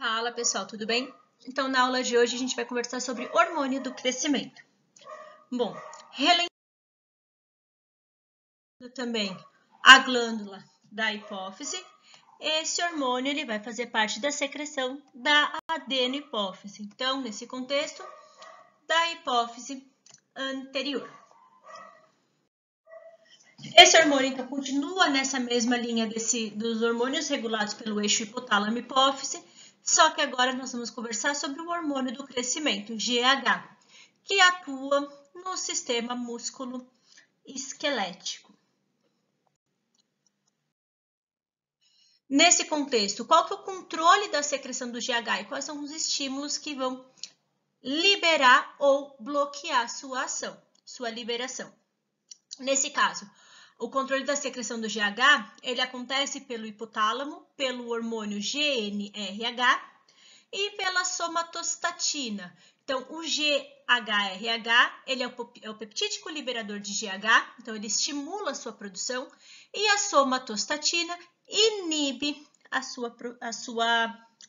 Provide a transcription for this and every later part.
Fala pessoal, tudo bem? Então, na aula de hoje a gente vai conversar sobre hormônio do crescimento. Bom, relembrando também a glândula da hipófise, esse hormônio ele vai fazer parte da secreção da adenohipófise. Então, nesse contexto, da hipófise anterior. Esse hormônio então, continua nessa mesma linha dos hormônios regulados pelo eixo hipotálamo-hipófise, só que agora nós vamos conversar sobre o hormônio do crescimento, GH, que atua no sistema músculo-esquelético. Nesse contexto, qual que é o controle da secreção do GH e quais são os estímulos que vão liberar ou bloquear sua ação, sua liberação? Nesse caso, o controle da secreção do GH, ele acontece pelo hipotálamo, pelo hormônio GnRH e pela somatostatina. Então, o GHRH, ele é o peptídico liberador de GH, então ele estimula a sua produção, e a somatostatina inibe a sua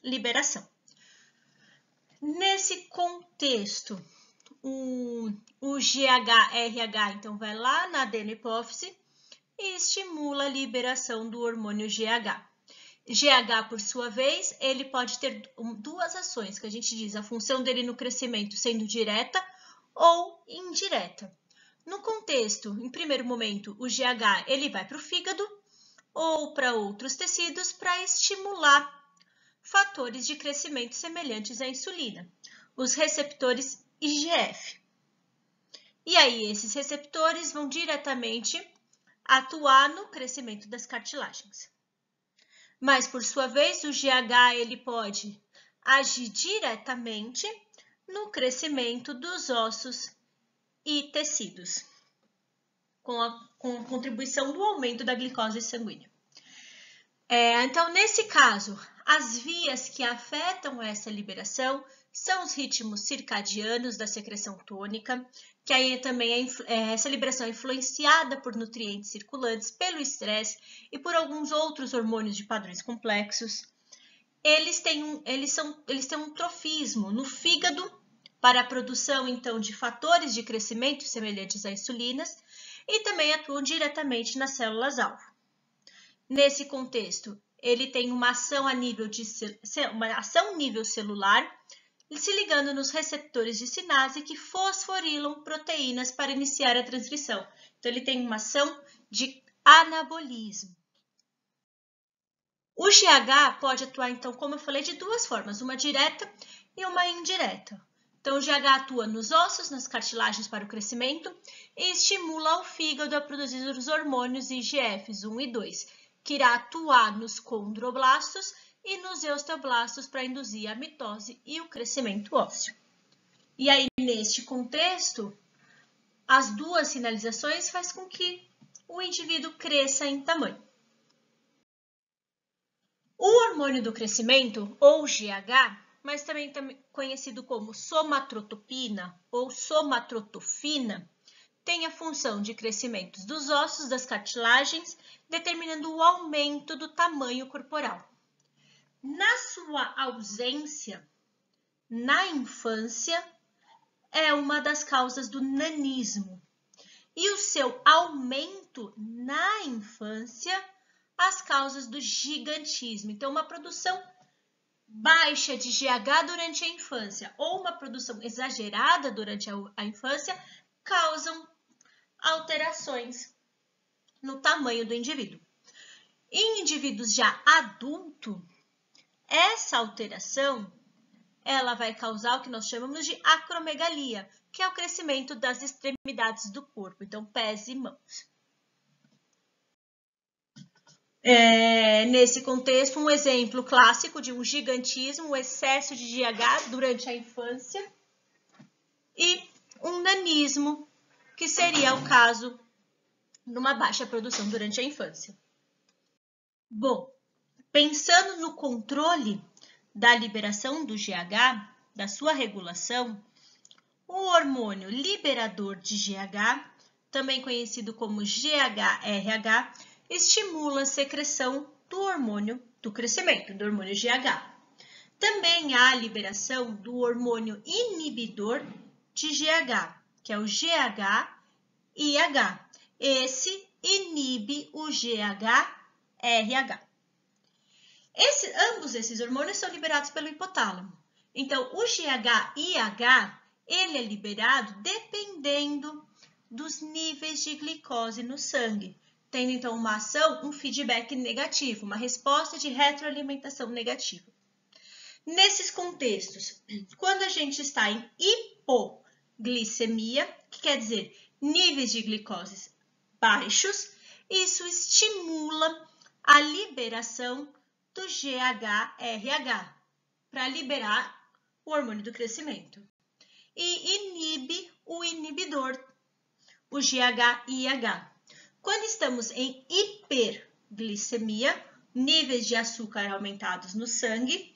liberação. Nesse contexto, o GHRH, então, vai lá na adenohipófise e estimula a liberação do hormônio GH. GH, por sua vez, ele pode ter duas ações, que a gente diz, a função dele no crescimento sendo direta ou indireta. No contexto, em primeiro momento, o GH ele vai para o fígado ou para outros tecidos para estimular fatores de crescimento semelhantes à insulina, os receptores IGF. E aí, esses receptores vão diretamente atuar no crescimento das cartilagens. Mas, por sua vez, o GH ele pode agir diretamente no crescimento dos ossos e tecidos, com a contribuição do aumento da glicose sanguínea. Então, nesse caso, as vias que afetam essa liberação são os ritmos circadianos da secreção tônica, que aí também essa liberação é influenciada por nutrientes circulantes, pelo estresse e por alguns outros hormônios de padrões complexos. Eles têm um trofismo no fígado para a produção, então, de fatores de crescimento semelhantes a insulinas e também atuam diretamente nas células-alvo. Nesse contexto, ele tem uma ação nível celular, se ligando nos receptores de sinase que fosforilam proteínas para iniciar a transcrição. Então, ele tem uma ação de anabolismo. O GH pode atuar, então, como eu falei, de duas formas, uma direta e uma indireta. Então, o GH atua nos ossos, nas cartilagens para o crescimento e estimula o fígado a produzir os hormônios IGFs 1 e 2, que irá atuar nos condroblastos e nos osteoblastos para induzir a mitose e o crescimento ósseo. E aí, neste contexto, as duas sinalizações fazem com que o indivíduo cresça em tamanho. O hormônio do crescimento, ou GH, mas também conhecido como somatotropina ou somatotropina, tem a função de crescimento dos ossos, das cartilagens, determinando o aumento do tamanho corporal. Na sua ausência, na infância, é uma das causas do nanismo. E o seu aumento na infância, as causas do gigantismo. Então, uma produção baixa de GH durante a infância ou uma produção exagerada durante a infância causam alterações no tamanho do indivíduo. Em indivíduos já adultos, essa alteração ela vai causar o que nós chamamos de acromegalia, que é o crescimento das extremidades do corpo, então pés e mãos. Nesse contexto, um exemplo clássico de um gigantismo, um excesso de GH durante a infância e um nanismo, que seria o caso de uma baixa produção durante a infância. Bom, pensando no controle da liberação do GH, da sua regulação, o hormônio liberador de GH, também conhecido como GHRH, estimula a secreção do hormônio do crescimento, do hormônio GH. Também acompanhar a liberação do hormônio inibidor de GH, que é o GH-IH. Esse inibe o GH-RH. Ambos esses hormônios são liberados pelo hipotálamo. Então, o GH-IH, ele é liberado dependendo dos níveis de glicose no sangue, tendo então uma ação, um feedback negativo, uma resposta de retroalimentação negativa. Nesses contextos, quando a gente está em hipoglicemia, que quer dizer níveis de glicose baixos, isso estimula a liberação do GH-RH para liberar o hormônio do crescimento e inibe o inibidor, o GH-IH. Quando estamos em hiperglicemia, níveis de açúcar aumentados no sangue,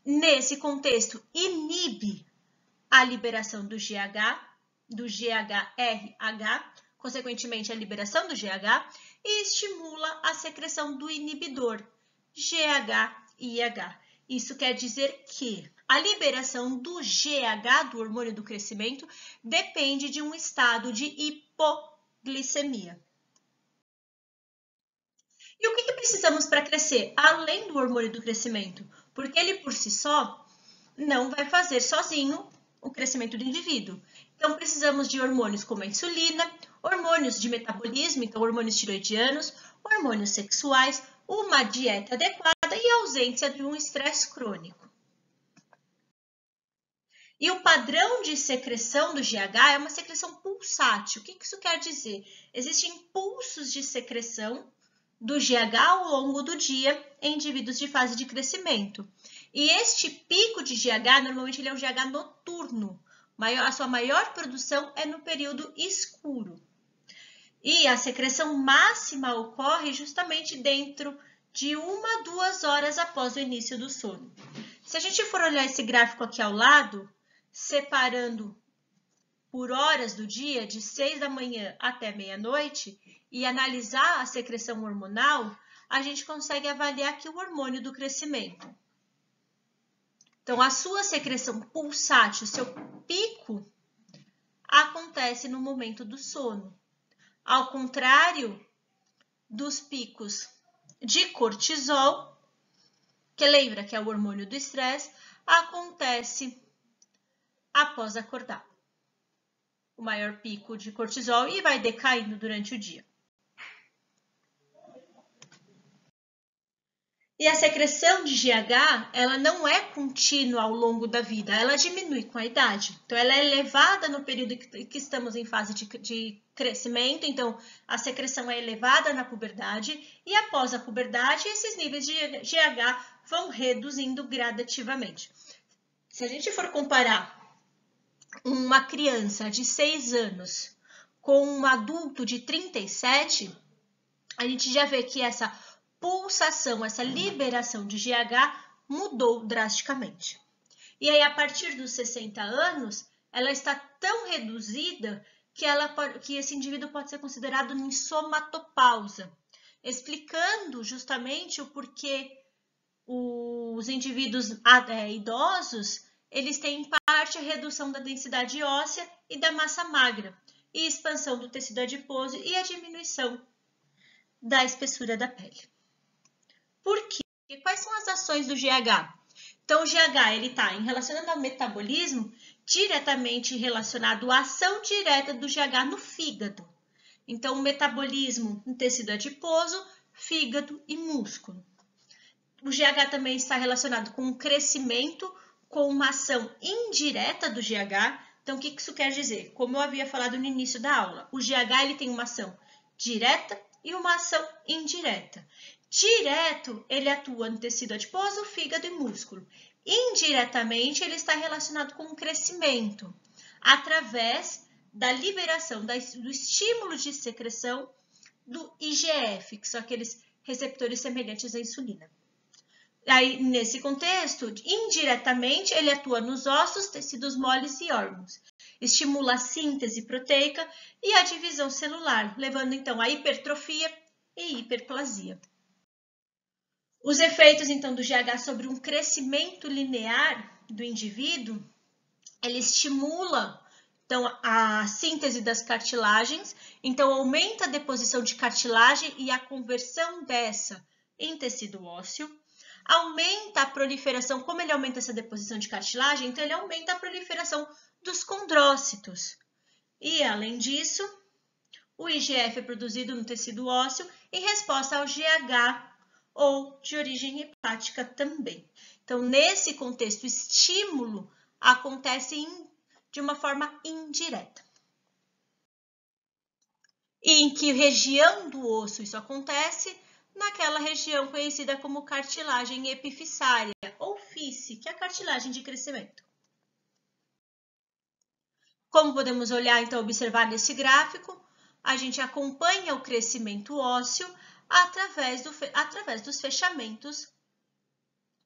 nesse contexto inibe a liberação do GH-RH, consequentemente a liberação do GH, e estimula a secreção do inibidor, GH-IH. Isso quer dizer que a liberação do GH, do hormônio do crescimento, depende de um estado de hipoglicemia. E o que precisamos para crescer, além do hormônio do crescimento? Porque ele, por si só, não vai fazer sozinho o crescimento do indivíduo. Então, precisamos de hormônios como a insulina, hormônios de metabolismo, então hormônios tiroidianos, hormônios sexuais, uma dieta adequada e a ausência de um estresse crônico. E o padrão de secreção do GH é uma secreção pulsátil. O que isso quer dizer? Existem pulsos de secreção do GH ao longo do dia em indivíduos de fase de crescimento. E este pico de GH, normalmente ele é um GH noturno. A sua maior produção é no período escuro. E a secreção máxima ocorre justamente dentro de 1 a 2 horas após o início do sono. Se a gente for olhar esse gráfico aqui ao lado, separando por horas do dia, de 6 da manhã até meia-noite, e analisar a secreção hormonal, a gente consegue avaliar aqui o hormônio do crescimento. Então, a sua secreção pulsátil, seu pico, acontece no momento do sono. Ao contrário dos picos de cortisol, que lembra que é o hormônio do estresse, acontece após acordar. O maior pico de cortisol e vai decaindo durante o dia. E a secreção de GH, ela não é contínua ao longo da vida, ela diminui com a idade. Então, ela é elevada no período que estamos em fase de crescimento, então a secreção é elevada na puberdade e após a puberdade, esses níveis de GH vão reduzindo gradativamente. Se a gente for comparar uma criança de 6 anos com um adulto de 37, a gente já vê que essa pulsação, essa liberação de GH mudou drasticamente. E aí, a partir dos 60 anos, ela está tão reduzida que esse indivíduo pode ser considerado em somatopausa, explicando justamente o porquê os indivíduos idosos, eles têm em parte a redução da densidade óssea e da massa magra, e expansão do tecido adiposo e a diminuição da espessura da pele. Por quê? Porque quais são as ações do GH? Então, o GH está relacionado ao metabolismo, diretamente relacionado à ação direta do GH no fígado. Então, o metabolismo no tecido adiposo, fígado e músculo. O GH também está relacionado com o crescimento, com uma ação indireta do GH. Então, o que isso quer dizer? Como eu havia falado no início da aula, o GH ele tem uma ação direta e uma ação indireta. Direto, ele atua no tecido adiposo, fígado e músculo. Indiretamente, ele está relacionado com o crescimento, através da liberação do estímulo de secreção do IGF, que são aqueles receptores semelhantes à insulina. Aí, nesse contexto, indiretamente, ele atua nos ossos, tecidos moles e órgãos. Estimula a síntese proteica e a divisão celular, levando então à hipertrofia e hiperplasia. Os efeitos, então, do GH sobre um crescimento linear do indivíduo, ele estimula, então, a síntese das cartilagens, então aumenta a deposição de cartilagem e a conversão dessa em tecido ósseo, aumenta a proliferação, como ele aumenta essa deposição de cartilagem, então ele aumenta a proliferação dos condrócitos. E, além disso, o IGF é produzido no tecido ósseo em resposta ao GH ou de origem hepática também. Então, nesse contexto, o estímulo acontece de uma forma indireta. E em que região do osso isso acontece? Naquela região conhecida como cartilagem epifissária, ou fície, que é a cartilagem de crescimento. Como podemos olhar, então, observar nesse gráfico, a gente acompanha o crescimento ósseo através dos fechamentos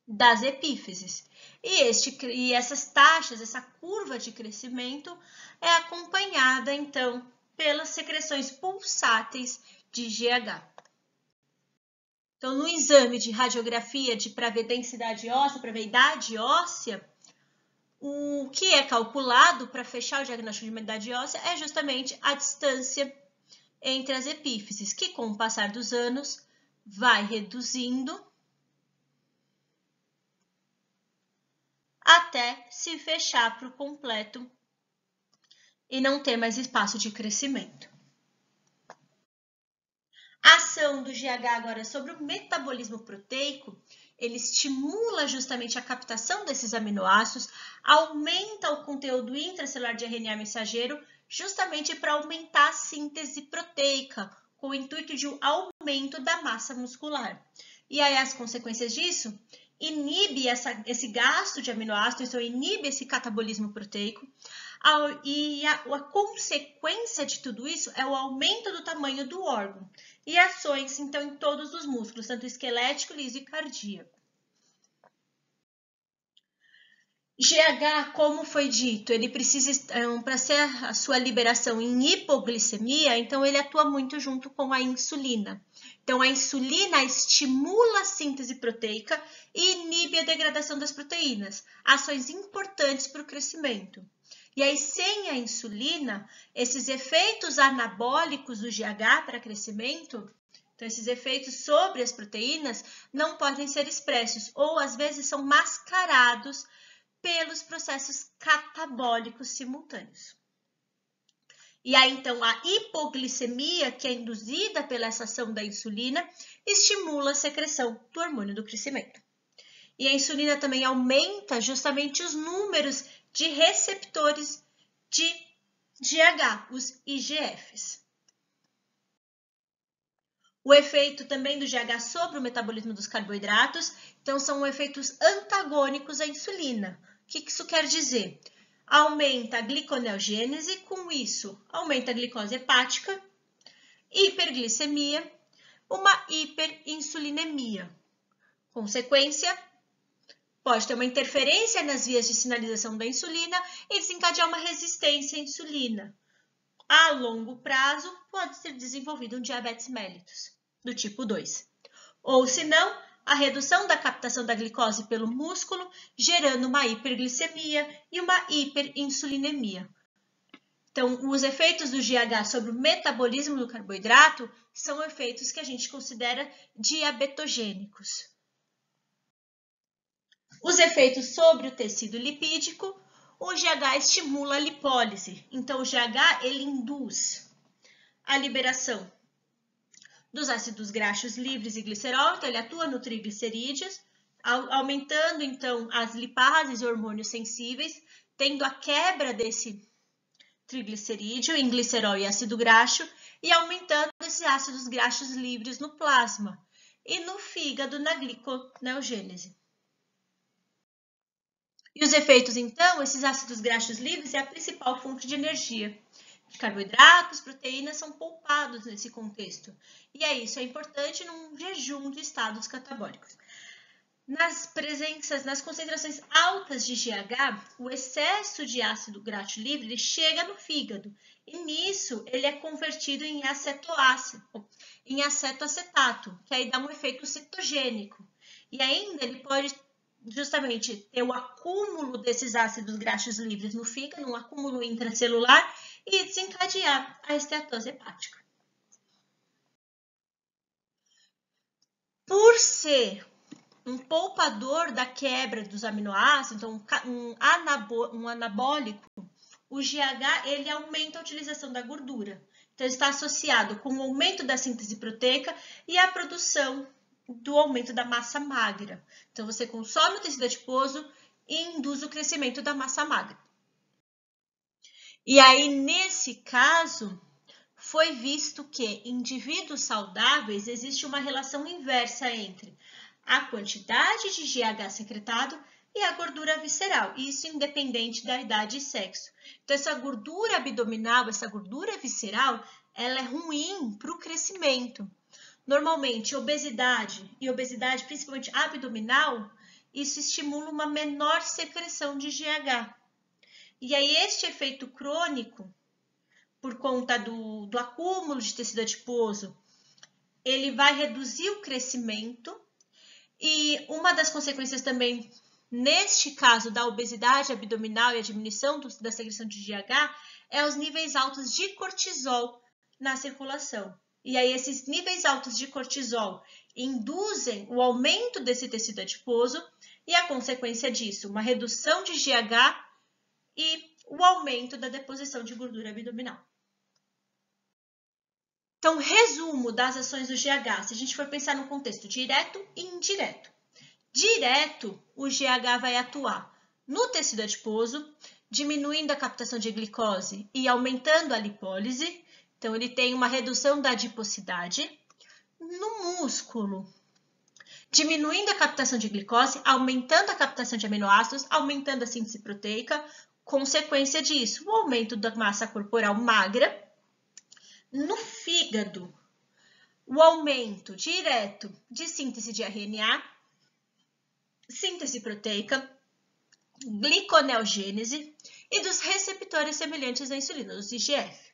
das epífises. E essas taxas, essa curva de crescimento é acompanhada, então, pelas secreções pulsáteis de GH. Então, no exame de radiografia para ver densidade óssea, para ver idade óssea, o que é calculado para fechar o diagnóstico de idade óssea é justamente a distância entre as epífises, que com o passar dos anos vai reduzindo até se fechar por completo e não ter mais espaço de crescimento. A ação do GH agora sobre o metabolismo proteico, ele estimula justamente a captação desses aminoácidos, aumenta o conteúdo intracelular de RNA mensageiro, justamente para aumentar a síntese proteica, com o intuito de um aumento da massa muscular. E aí as consequências disso? Inibe esse gasto de aminoácidos, então inibe esse catabolismo proteico, e a consequência de tudo isso é o aumento do tamanho do órgão e ações, então, em todos os músculos, tanto esquelético, liso e cardíaco. GH, como foi dito, ele precisa, para ser a sua liberação em hipoglicemia, então ele atua muito junto com a insulina. Então, a insulina estimula a síntese proteica e inibe a degradação das proteínas, ações importantes para o crescimento. E aí, sem a insulina, esses efeitos anabólicos do GH para crescimento, então esses efeitos sobre as proteínas, não podem ser expressos, ou às vezes são mascarados pelos processos catabólicos simultâneos. E aí, então, a hipoglicemia, que é induzida pela essa ação da insulina, estimula a secreção do hormônio do crescimento. E a insulina também aumenta justamente os números de receptores de GH, os IGFs. O efeito também do GH sobre o metabolismo dos carboidratos, então são efeitos antagônicos à insulina. O que isso quer dizer? Aumenta a gliconeogênese, com isso aumenta a glicose hepática, hiperglicemia, uma hiperinsulinemia. Consequência, pode ter uma interferência nas vias de sinalização da insulina e desencadear uma resistência à insulina. A longo prazo, pode ser desenvolvido um diabetes mellitus, do tipo 2. Ou, se não, a redução da captação da glicose pelo músculo, gerando uma hiperglicemia e uma hiperinsulinemia. Então, os efeitos do GH sobre o metabolismo do carboidrato são efeitos que a gente considera diabetogênicos. Os efeitos sobre o tecido lipídico, o GH estimula a lipólise. Então, o GH ele induz a liberação dos ácidos graxos livres e glicerol, então ele atua no triglicerídeos, aumentando então as lipases e hormônios sensíveis, tendo a quebra desse triglicerídeo em glicerol e ácido graxo e aumentando esses ácidos graxos livres no plasma e no fígado na gliconeogênese. E os efeitos, então, esses ácidos graxos livres é a principal fonte de energia. Carboidratos, proteínas são poupados nesse contexto. E isso é importante num jejum de estados catabólicos. Nas concentrações altas de GH, o excesso de ácido graxo livre chega no fígado. E nisso, ele é convertido em acetoacetato, que aí dá um efeito cetogênico. E ainda ele pode justamente ter o acúmulo desses ácidos graxos livres no fígado, um acúmulo intracelular, e desencadear a esteatose hepática. Por ser um poupador da quebra dos aminoácidos, então um anabólico, o GH ele aumenta a utilização da gordura. Então, está associado com o aumento da síntese proteica e a produção do aumento da massa magra. Então, você consome o tecido adiposo e induz o crescimento da massa magra. E aí, nesse caso, foi visto que em indivíduos saudáveis existe uma relação inversa entre a quantidade de GH secretado e a gordura visceral, isso independente da idade e sexo. Então, essa gordura abdominal, essa gordura visceral, ela é ruim para o crescimento. Normalmente, obesidade, e obesidade principalmente abdominal, isso estimula uma menor secreção de GH. E aí, este efeito crônico, por conta do acúmulo de tecido adiposo, ele vai reduzir o crescimento. E uma das consequências também, neste caso da obesidade abdominal e a diminuição da secreção de GH, é os níveis altos de cortisol na circulação. E aí, esses níveis altos de cortisol induzem o aumento desse tecido adiposo e a consequência disso, uma redução de GH e o aumento da deposição de gordura abdominal. Então, resumo das ações do GH, se a gente for pensar no contexto direto e indireto. Direto, o GH vai atuar no tecido adiposo, diminuindo a captação de glicose e aumentando a lipólise. Então, ele tem uma redução da adiposidade. No músculo, diminuindo a captação de glicose, aumentando a captação de aminoácidos, aumentando a síntese proteica. Consequência disso, o aumento da massa corporal magra. No fígado, o aumento direto de síntese de RNA, síntese proteica, gliconeogênese e dos receptores semelhantes à insulina, os IGF.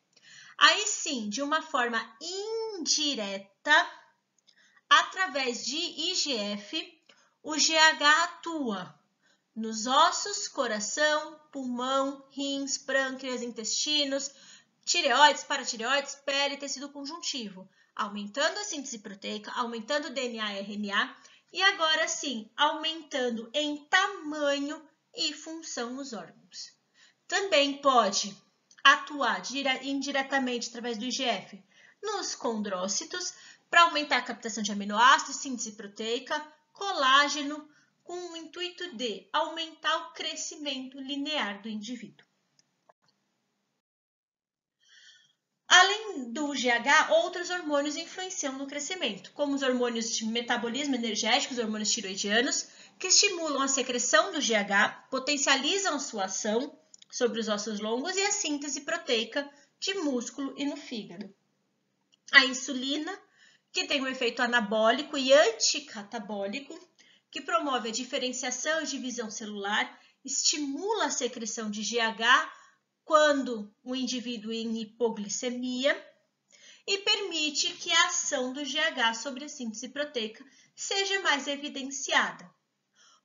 Aí sim, de uma forma indireta, através de IGF, o GH atua nos ossos, coração, pulmão, rins, pâncreas, intestinos, tireoides, paratireoides, pele e tecido conjuntivo, aumentando a síntese proteica, aumentando o DNA e RNA e agora sim, aumentando em tamanho e função os órgãos. Também pode atuar indiretamente através do IGF nos condrócitos para aumentar a captação de aminoácidos, síntese proteica, colágeno, com o intuito de aumentar o crescimento linear do indivíduo. Além do GH, outros hormônios influenciam no crescimento, como os hormônios de metabolismo energético, os hormônios tiroidianos, que estimulam a secreção do GH, potencializam sua ação sobre os ossos longos e a síntese proteica de músculo e no fígado. A insulina, que tem um efeito anabólico e anticatabólico, que promove a diferenciação e divisão celular, estimula a secreção de GH quando o indivíduo em hipoglicemia e permite que a ação do GH sobre a síntese proteica seja mais evidenciada.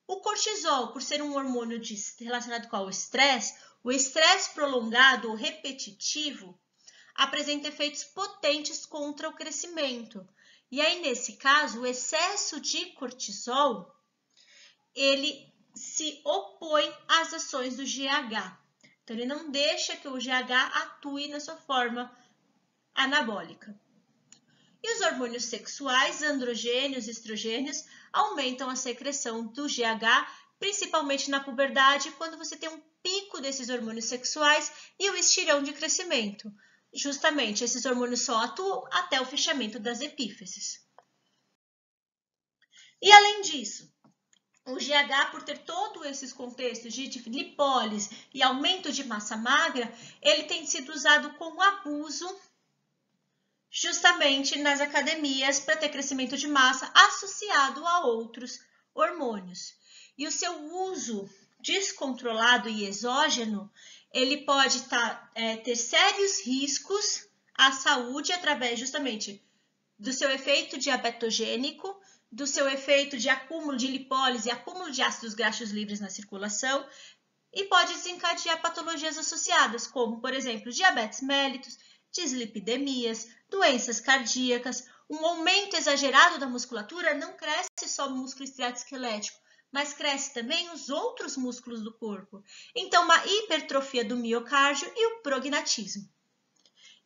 O cortisol, por ser um hormônio relacionado com o estresse prolongado ou repetitivo apresenta efeitos potentes contra o crescimento. E aí, nesse caso, o excesso de cortisol, ele se opõe às ações do GH. Então, ele não deixa que o GH atue na sua forma anabólica. E os hormônios sexuais, androgênios e estrogênios, aumentam a secreção do GH, principalmente na puberdade, quando você tem um pico desses hormônios sexuais e o estirão de crescimento. Justamente, esses hormônios só atuam até o fechamento das epífises. E além disso, o GH, por ter todos esses contextos de lipólise e aumento de massa magra, ele tem sido usado com abuso justamente nas academias para ter crescimento de massa associado a outros hormônios. E o seu uso descontrolado e exógeno, ele pode ter sérios riscos à saúde através justamente do seu efeito diabetogênico, do seu efeito de acúmulo de lipólise e acúmulo de ácidos graxos livres na circulação e pode desencadear patologias associadas, como, por exemplo, diabetes mellitus, dislipidemias, doenças cardíacas. Um aumento exagerado da musculatura não cresce só o músculo estriado-esquelético, mas cresce também os outros músculos do corpo. Então, uma hipertrofia do miocárdio e o prognatismo.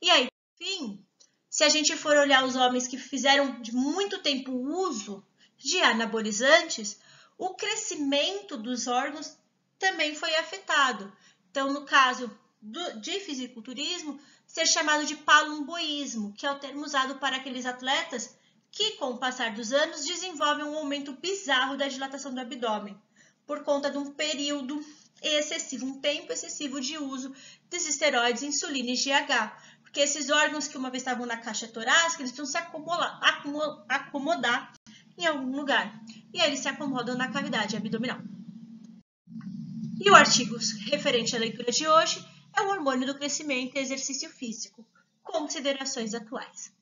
E aí, por fim, se a gente for olhar os homens que fizeram de muito tempo uso de anabolizantes, o crescimento dos órgãos também foi afetado. Então, no caso de fisiculturismo, ser chamado de palumboísmo, que é o termo usado para aqueles atletas que, com o passar dos anos, desenvolvem um aumento bizarro da dilatação do abdômen, por conta de um período excessivo, um tempo excessivo de uso dos esteroides, insulina e GH. Porque esses órgãos que uma vez estavam na caixa torácica, eles precisam se acomodar em algum lugar. E aí eles se acomodam na cavidade abdominal. E o artigo referente à leitura de hoje é o hormônio do crescimento e exercício físico, considerações atuais.